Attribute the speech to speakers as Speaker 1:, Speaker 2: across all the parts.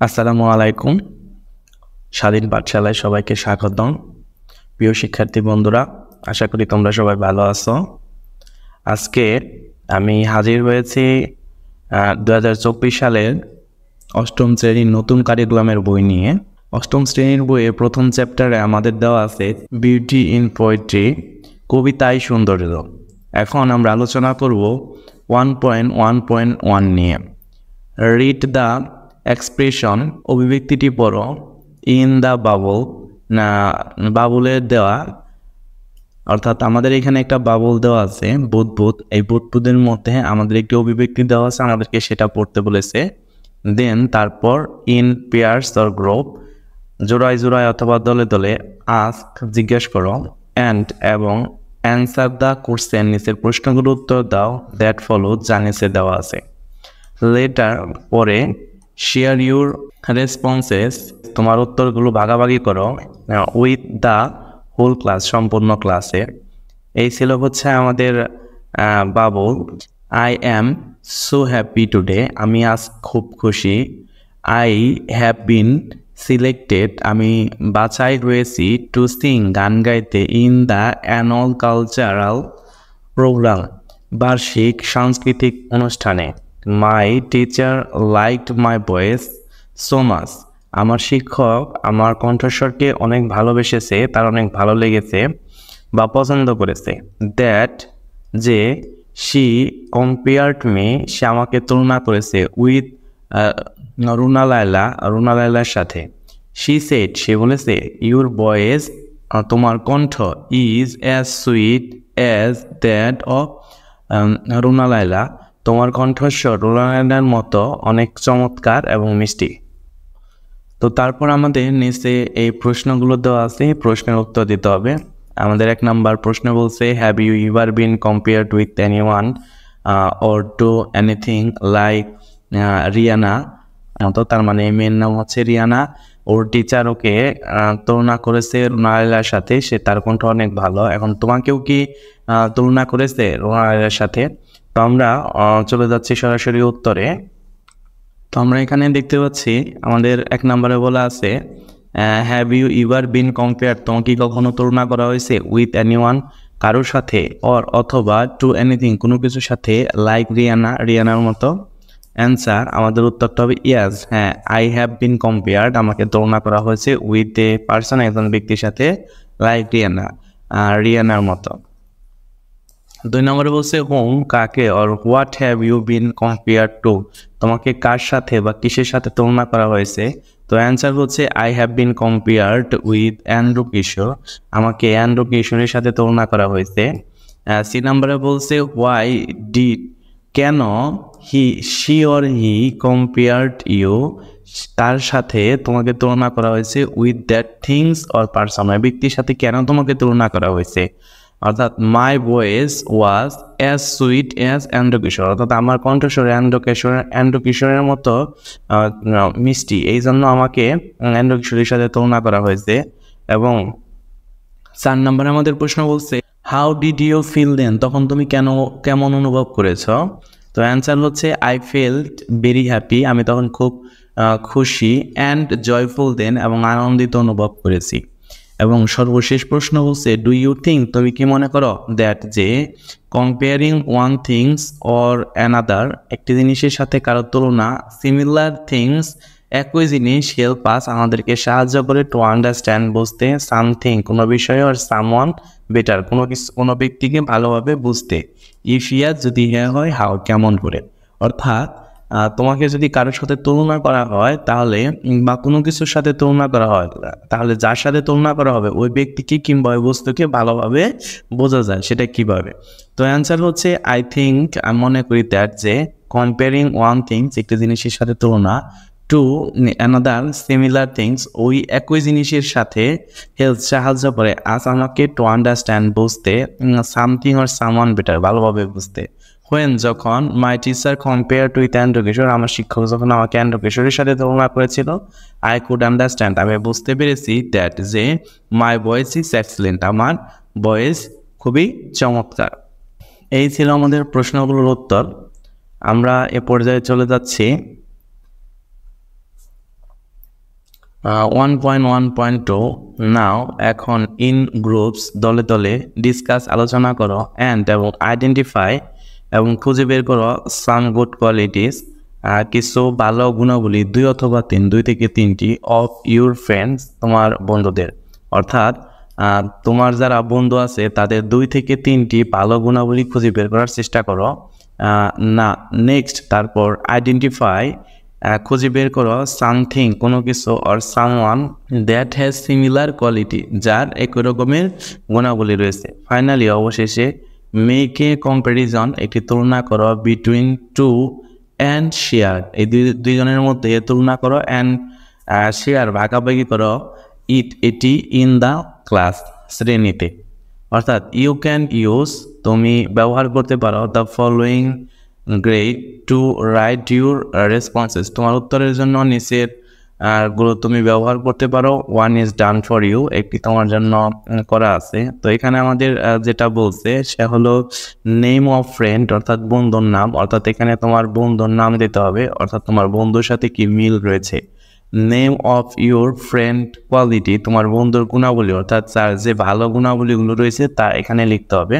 Speaker 1: আসসালামু আলাইকুম। স্বাধীন পাঠশালায় সবাইকে স্বাগতম। প্রিয় শিক্ষার্থী বন্ধুরা, আশা করি তোমরা সবাই ভালো আছো। আজকে আমি হাজির হয়েছি 2024 সালের অষ্টম শ্রেণীর নতুন কারিকুলামের বই নিয়ে। অষ্টম শ্রেণীর বইয়ের প্রথম চ্যাপ্টারে আমাদের দেওয়া আছে বিউটি ইন পোয়েট্রি, কবিতায় সৌন্দর্য। এখন আমরা আলোচনা করব 1.1.1 নিয়ে। রিড দ্য এক্সপ্রেশন, অভিব্যক্তিটি পড়ো। ইন দ্য বাবল, না বাবুলের দেওয়া, অর্থাৎ আমাদের এখানে একটা বাবল দেওয়া আছে বুদবুদ। এই বুদবুদের মধ্যে আমাদের একটি অভিব্যক্তি দেওয়া আছে, আমাদেরকে সেটা পড়তে বলেছে। দেন তারপর ইন পেয়ার্স অর গ্রুপ, জোড়ায় জোড়ায় অথবা দলে দলে, আস্ক জিজ্ঞেস করো, অ্যান্ড এবং অ্যান্সার দ্য কোশ্চেন, নিচের প্রশ্নগুলোর উত্তর দাও, দ্যাট ফলো, যা নিচে দেওয়া আছে। লেটার পরে শেয়ার ইউর রেসপন্সেস, তোমার উত্তরগুলো ভাগাভাগি করো উইথ দ্য হোল ক্লাস, সম্পূর্ণ ক্লাসে। এই ছিল হচ্ছে আমাদের bubble. I am so happy today, আমি আজ খুব খুশি। আই হ্যাভ বিন সিলেক্টেড, আমি বাছাই হয়েছি। টু সিং, গান গাইতে। In the annual cultural programme, বার্ষিক সাংস্কৃতিক অনুষ্ঠানে। My teacher liked my voice so much, আমার শিক্ষক আমার কণ্ঠস্বরকে অনেক ভালোবেসেছে, তার অনেক ভালো লেগেছে বা পছন্দ করেছে। দ্যাট, যে, শি কম্পেয়ার্ড মি, সে আমাকে তুলনা করেছে উইথ রুনা লায়লার সাথে। শি সেড, সে বলেছে, ইউর ভয়েস, তোমার কণ্ঠ, is as sweet as that of Runa Laila, তোমার কণ্ঠস্বর রুনা লায়লার মতো অনেক চমৎকার এবং মিষ্টি। তো তারপর আমাদের নিচে এই প্রশ্নগুলো দেওয়া আছে, প্রশ্নের উত্তর দিতে হবে। আমাদের 1 নাম্বার প্রশ্ন বলছে, have you ever been compared with anyone or to anything like Rihanna. তো তার মানে মেয়ের নাম হচ্ছে রিয়ানা, ওর টিচার ওকে তুলনা করেছে রোনালার সাথে, সে তার কণ্ঠ অনেক ভালো। এখন তোমাকেও কি তুলনা করেছে রোনালার সাথে? তো আমরা চলে যাচ্ছি সরাসরি উত্তরে। তো আমরা এখানে দেখতে পাচ্ছি আমাদের 1 নম্বরে বলা আছে, have you ever been compare, তোমাকে কখনো তুলনা করা হয়েছে উইথ এনিওয়ান, কারোর সাথে, অর অথবা, টু এনিথিং কোনো কিছুর সাথে, লাইক রিয়ানা, রিয়ানার মতো। অ্যান্সার, আমাদের উত্তরটা হবে ইয়াস, হ্যাঁ, আই হ্যাভ বিন কম্পেয়ার্ড, আমাকে তুলনা করা হয়েছে উইথ এ পার্সন, একজন ব্যক্তির সাথে, লাইক রিয়ানা, রিয়ানার মতো। 2 নম্বরে বলছে হোম, কাকে, or what have you been compare to, তোমাকে কার সাথে বা কিসের সাথে তুলনা করা হয়েছে? তো অ্যান্সার হচ্ছে I have been compared with Andrew Kishore, আমাকে অ্যান্ড্রু কিশোরের সাথে তুলনা করা হয়েছে। সি নম্বরে বলছে হোয়াই ডিড, কেন, she or he compared you, তার সাথে তোমাকে তুলনা করা হয়েছে with that things or person, ব্যক্তির সাথে কেন তোমাকে তুলনা করা হয়েছে? অর্থাৎ my voice was as sweet as Andrew Kishore, অর্থাৎ আমার কণ্ঠস্বর অ্যান্ড্রু কিশোরের মতো মিষ্টি, এই জন্য আমাকে অ্যান্ড্রু কিশোরের সাথে তুলনা করা হয়েছে। এবং 4 নম্বরে আমাদের প্রশ্ন বলছে, হাউ ডিড ইউ ফিল দেন, তখন তুমি কেমন অনুভব করেছ? তো অ্যান্সার হচ্ছে আই ফেল্ট ভেরি হ্যাপি, আমি তখন খুব খুশি, অ্যান্ড জয়ফুল দেন, এবং আনন্দিত অনুভব করেছি। এবং সর্বশেষ প্রশ্ন বলছে, ডু ইউ থিঙ্ক, তুমি কি মনে করো, দ্যাট, যে, comparing one things or another, একটি জিনিসের সাথে কারো তুলনা, সিমিলার থিংস, একই জিনিস, হেল্প আস, আমাদেরকে সাহায্য করে, টু আন্ডারস্ট্যান্ড, বুঝতে, সামথিং, কোনো বিষয়, আর সামওয়ান বেটার, কোনো ব্যক্তিকে ভালোভাবে বুঝতে। ইফ ইয়াস, যদি হ্যাঁ হয়, হাউ, কেমন করে। অর্থাৎ তোমাকে যদি কারোর সাথে তুলনা করা হয় তাহলে, বা কোনো কিছুর সাথে তুলনা করা হয়, তাহলে যার সাথে তুলনা করা হবে ওই ব্যক্তিকে কিংবা ওই বস্তুকে ভালোভাবে বোঝা যায়, সেটা কিভাবে? তো অ্যান্সার হচ্ছে আই থিঙ্ক, আমি মনে করি, দ্যাট, যে, কম্পেয়ারিং ওয়ান থিংস, একটি জিনিসের সাথে তুলনা, টু অ্যানাদার সিমিলার থিংস, ওই একই জিনিসের সাথে, হেল্প, সাহায্য করে, আজ, আমাকে, টু আন্ডারস্ট্যান্ড, বুঝতে, সামথিং অর সামওয়ান বেটার, ভালোভাবে বুঝতে। হোয়েন, যখন, my teacher compare with Andrew Kishore, আমার শিক্ষক যখন আমাকে অ্যান্ড্রু কিশোরের সাথে তুলনা করেছিল, আই কুড আন্ডারস্ট্যান্ড, আমি বুঝতে পেরেছি, দ্যাট, যে, মাই ভয়েস ইজ এক্সেলেন্ট, আমার ভয়েস খুবই চমৎকার। এই ছিল আমাদের প্রশ্নগুলোর উত্তর। আমরা এ পর্যায়ে চলে যাচ্ছি 1.1.2 নাও এখন ইন গ্রুপস দলে দলে ডিসকাস আলোচনা করো এবং আইডেন্টিফাই এবং খুঁজে বের করো সাম গুড কোয়ালিটিস কিছু ভালো গুণাবলী 2 অথবা 2 থেকে 3টি অফ ইউর ফ্রেন্ডস তোমার বন্ধুদের, অর্থাৎ তোমার যারা বন্ধু আছে তাদের 2 থেকে 3টি ভালো গুণাবলী খুঁজে বের করার চেষ্টা করো। না নেক্সট তারপর আইডেন্টিফাই খুঁজে বের করো সামথিং কোনো কিছু or someone that has similar quality যার একই রকমের গুণাবলী রয়েছে। ফাইনালি অবশেষে মেক এ কম্প্যারিজন একটি তুলনা করো বিটুইন টু অ্যান্ড শেয়ার এই দুইজনের মধ্যে তুলনা করো অ্যান্ড শেয়ার ভাগাভাগি করো এটি ইন দ্য ক্লাস শ্রেণীতে, অর্থাৎ ইউ ক্যান ইউজ তুমি ব্যবহার করতে পারো the following grade to write your responses তোমার উত্তরের জন্য নিচের গুলো তুমি ব্যবহার করতে পারো। 1 ইজ ডান ফর ইউ একটি তোমার জন্য করা আছে। তো এখানে আমাদের যেটা বলছে সে হলো নেম অফ ফ্রেন্ড অর্থাৎ বন্ধুর নাম, অর্থাৎ এখানে তোমার বন্ধুর নাম দিতে হবে, অর্থাৎ তোমার বন্ধুর সাথে কি মিল রয়েছে। Name of your friend quality তোমার বন্ধুর গুণাবলী অর্থাৎ তার যে ভালো গুণাবলীগুলো রয়েছে তা এখানে লিখতে হবে।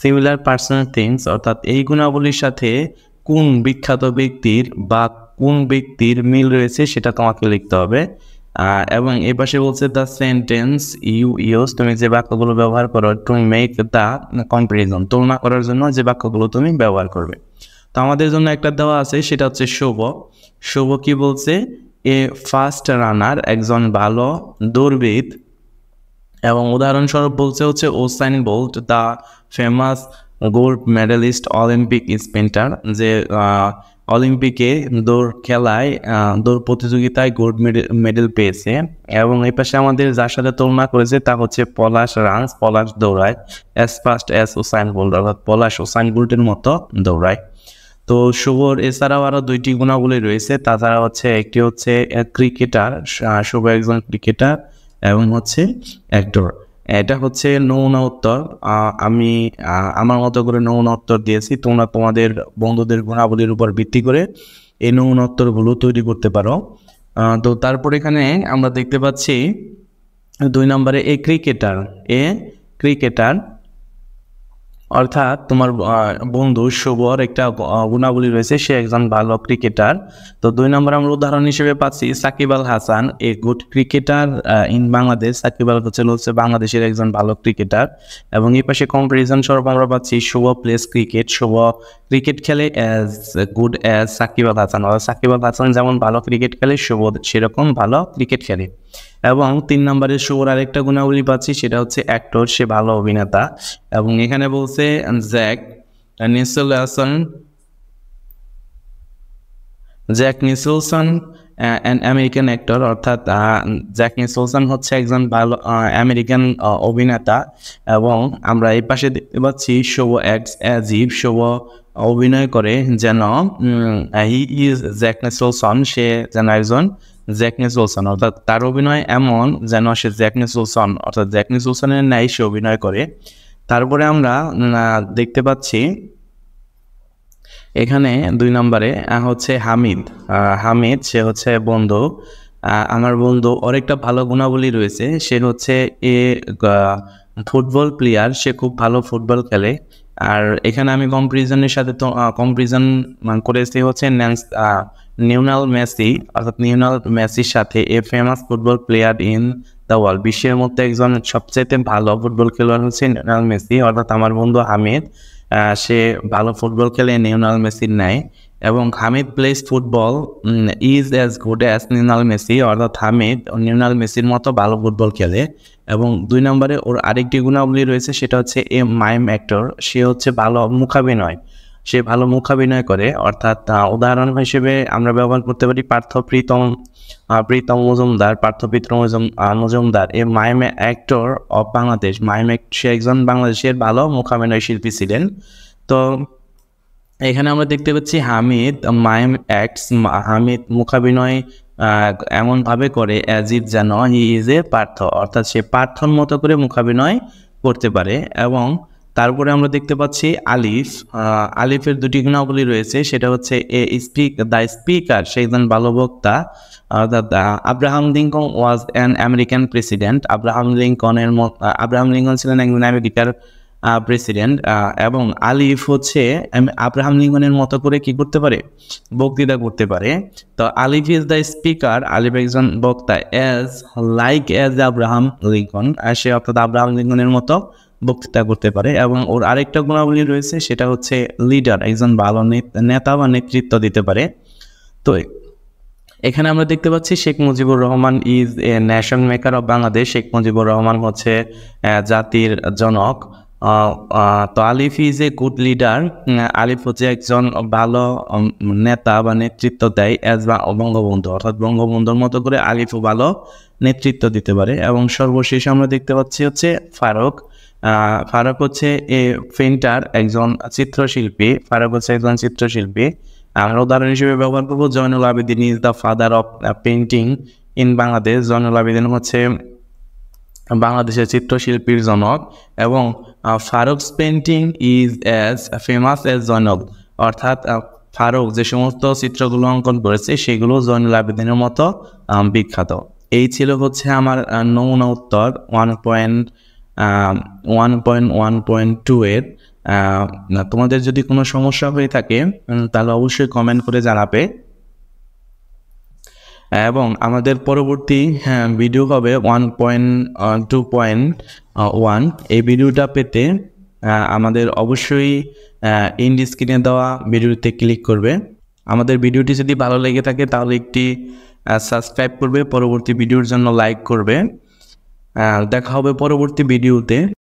Speaker 1: সিমিলার পার্সোনাল থিংস অর্থাৎ এই গুণাবলীর সাথে কোন বিখ্যাত ব্যক্তির বা কোন ব্যক্তির মিল রয়েছে সেটা তোমাকে লিখতে হবে। এবং এই পাশে বলছে দ্য সেন্টেন্স ইউ ইউজ তুমি যে বাক্যগুলো ব্যবহার করো টু মেক দ্য কম্প্যারিজন তুলনা করার জন্য যে বাক্যগুলো তুমি ব্যবহার করবে। তো আমাদের জন্য একটা দেওয়া আছে সেটা হচ্ছে শুভ। শুভ কি বলছে, এ ফাস্ট রানার একজন ভালো দৌড়বিদ, এবং উদাহরণস্বরূপ বলছে হচ্ছে Usain Bolt the famous gold medalist Olympic sprinter যে অলিম্পিকে দৌড় খেলায় দৌড় প্রতিযোগিতায় গোল্ড মেডেল পেয়েছে। এবং এই পাশে আমাদের যার সাথে তুলনা করেছে তা হচ্ছে পলাশ রানস পলাশ দৌড়ায় as fast as Usain Bolt অর্থাৎ পলাশ ওসাইন বোল্টের মতো দৌড়ায়। তো শুভর এছাড়াও আরও 2টি গুণাবলী রয়েছে, তাছাড়া হচ্ছে একটি হচ্ছে ক্রিকেটার, শুভ একজন ক্রিকেটার এবং হচ্ছে অ্যাক্টর। এটা হচ্ছে নমুনা উত্তর, আমি আমার মতো করে নমুনা উত্তর দিয়েছি, তোমরা তোমাদের বন্ধুদের গুণাবলীর উপর ভিত্তি করে এই নমুনা উত্তরগুলো তৈরি করতে পারো। তো তারপর এখানে আমরা দেখতে পাচ্ছি 2 নম্বরে এ ক্রিকেটার অর্থাৎ তোমার বন্ধু শুভর একটা গুণাবলী রয়েছে, সে একজন ভালো ক্রিকেটার। তো 2 নম্বরে আমরা উদাহরণ হিসেবে পাচ্ছি Shakib Al Hasan a good cricketer in Bangladesh. Shakib Al Hasan হচ্ছে বাংলাদেশের একজন ভালো ক্রিকেটার। এবং এই পাশে কম্পারিজন স্বরূপ আমরা পাচ্ছি শুভ প্লেস ক্রিকেট, শুভ ক্রিকেট খেলে as good as Shakib Al Hasan, অর্থাৎ সাকিব আল হাসান যেমন ভালো ক্রিকেট খেলে শুভ সেরকম ভালো ক্রিকেট খেলে। এবং 3 নম্বরে শুভর আরেকটা গুণাবলী পাচ্ছি সেটা হচ্ছে অ্যাক্টর, সে ভালো অভিনেতা। এবং এখানে বলছে জ্যাক নিসলসন অ্যান আমেরিকান অ্যাক্টর, অর্থাৎ জ্যাক নিসলসন হচ্ছে একজন ভালো আমেরিকান অভিনেতা। এবং আমরা এই পাশে দেখতে পাচ্ছি শুভ অ্যাক্টস অ্যাজ ইফ, শুভ অভিনয় করে যেন হি ইজ জ্যাক নিসলসন, সে যেন একজন জ্যাক নিকলসন, অর্থাৎ তার অভিনয় এমন যেন সে জ্যাক নিকলসন অর্থাৎ জ্যাক নিকলসনের ন্যায় সে অভিনয় করে। তারপরে আমরা দেখতে পাচ্ছি এখানে 2 নম্বরে হচ্ছে হামিদ সে হচ্ছে বন্ধু, আমার বন্ধু ওর একটা ভালো গুণাবলী রয়েছে, সে হচ্ছে ফুটবল প্লেয়ার, সে খুব ভালো ফুটবল খেলে। আর এখানে আমি কম্পারিজনের সাথে কম্পারিজন করেছি হচ্ছে লিওনেল মেসি, অর্থাৎ লিওনেল মেসির সাথে a famous football player in the world, বিশ্বের মধ্যে একজন সবচেয়ে ভালো ফুটবল খেলোয়াড় হচ্ছে লিওনেল মেসি, অর্থাৎ আমার বন্ধু হামিদ সে ভালো ফুটবল খেলে লিওনেল মেসির ন্যায়। এবং Hamid plays football is as good as Lionel Messi, অর্থাৎ হামিদ লিওনেল মেসির মতো ভালো ফুটবল খেলে। এবং 2 নম্বরে ওর আরেকটি গুণাবলী রয়েছে সেটা হচ্ছে এ মাইম অ্যাক্টর, সে হচ্ছে ভালো মুখাভিনয়, সে ভালো মুখাভিনয় করে। অর্থাৎ উদাহরণ হিসেবে আমরা ব্যবহার করতে পারি প্রীতম মজুমদার এ মাইম অ্যাক্টর অফ বাংলাদেশ, সে একজন বাংলাদেশের ভালো মুখাভিনয় শিল্পী ছিলেন। তো এখানে আমরা দেখতে পাচ্ছি হামিদ মুখাভিনয় এমনভাবে করে অ্যাজ ইফ যেন হি ইজ এ পার্থ, অর্থাৎ সে পার্থর মতো করে মুখাভিনয় করতে পারে। এবং তারপরে আমরা দেখতে পাচ্ছি আলিফ। আলিফের দুটি গুণাবলী রয়েছে, সেটা হচ্ছে দ্য স্পিকার, সে একজন ভালো বক্তা। Abraham Lincoln was an American president. Abraham Lincoln ছিলেন একজন আমেরিকার প্রেসিডেন্ট। এবং আলিফ হচ্ছে আব্রাহাম লিঙ্কনের মতো করে কি করতে পারে, বক্তৃতা করতে পারে। তো আলিফ ইজ দ্য স্পিকার, আলিফ একজন বক্তা, অ্যাজ আব্রাহাম লিঙ্কন, সে অর্থাৎ আব্রাহাম লিঙ্কনের মতো বক্তৃতা করতে পারে। এবং ওর আরেকটা গুণাবলী রয়েছে, সেটা হচ্ছে লিডার, একজন ভালো নেতা বা নেতৃত্ব দিতে পারে। তো এখানে আমরা দেখতে পাচ্ছি Sheikh Mujibur Rahman is a nation maker of Bangladesh. Sheikh Mujibur Rahman হচ্ছে জাতির জনক। তো আলিফ ইজ এ গুড লিডার, আলিফ হচ্ছে একজন ভালো নেতা বা নেতৃত্ব দেয় অ্যাজ বঙ্গবন্ধু, অর্থাৎ বঙ্গবন্ধুর মতো করে আলিফও ভালো নেতৃত্ব দিতে পারে। এবং সর্বশেষ আমরা দেখতে পাচ্ছি হচ্ছে ফারুক। ফারুক হচ্ছে এ পেইন্টার, একজন চিত্রশিল্পী। ফারুক হচ্ছে একজন চিত্রশিল্পী। আমরা উদাহরণ হিসেবে ব্যবহার করবো Zainul Abedin is the father of painting in Bangladesh. Zainul Abedin হচ্ছে বাংলাদেশের চিত্রশিল্পীর জনক। এবং Farooq's painting is as famous as Zainul, অর্থাৎ ফারুক যে সমস্ত চিত্রগুলো অঙ্কন করেছে সেগুলো জয়নুল আবেদিনের মতো বিখ্যাত। এই ছিল হচ্ছে আমার নমুনা উত্তর 1.1.2 এর। তোমাদের যদি কোনো সমস্যা হয়ে থাকে তাহলে অবশ্যই কমেন্ট করে জানাবে। এবং আমাদের পরবর্তী ভিডিও হবে 1.2.1। এই ভিডিওটা পেতে আমাদের অবশ্যই এন্ড স্ক্রিনে দেওয়া ভিডিওতে ক্লিক করবে। আমাদের ভিডিওটি যদি ভালো লেগে থাকে তাহলে একটি সাবস্ক্রাইব করবে, পরবর্তী ভিডিওর জন্য লাইক করবে। দেখা হবে পরবর্তী ভিডিওতে।